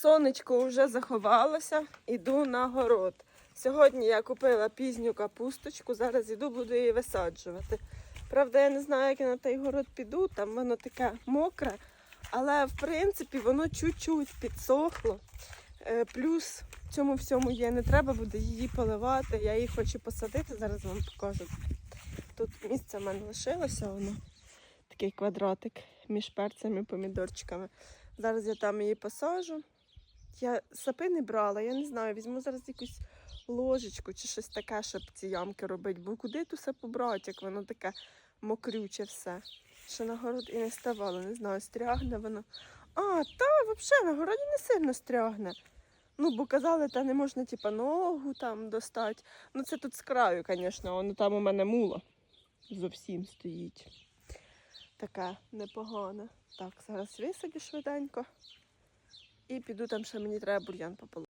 Сонечко вже заховалося, іду на город. Сьогодні я купила пізню капусточку, зараз іду, буду її висаджувати. Правда, я не знаю, як я на той город піду, там воно таке мокре, але в принципі воно чуть-чуть підсохло. Плюс в цьому всьому є, не треба буде її поливати, я її хочу посадити, зараз вам покажу. Тут місце в мене лишилося, воно такий квадратик між перцями і помідорчиками. Зараз я там її посаджу. Я сапи не брала, я не знаю, візьму зараз якусь ложечку чи щось таке, щоб ці ямки робити. Бо куди ту сапу брати, як воно таке мокрюче все. Ще на город і не ставало, не знаю, стрягне воно. Взагалі на городі не сильно стрягне. Бо казали, та не можна ногу там достати. Це тут з краю, звісно, воно там у мене мула зовсім стоїть. Така непогана. Так, зараз висадю швиденько. І піду там, що мені треба бур'ян пополити.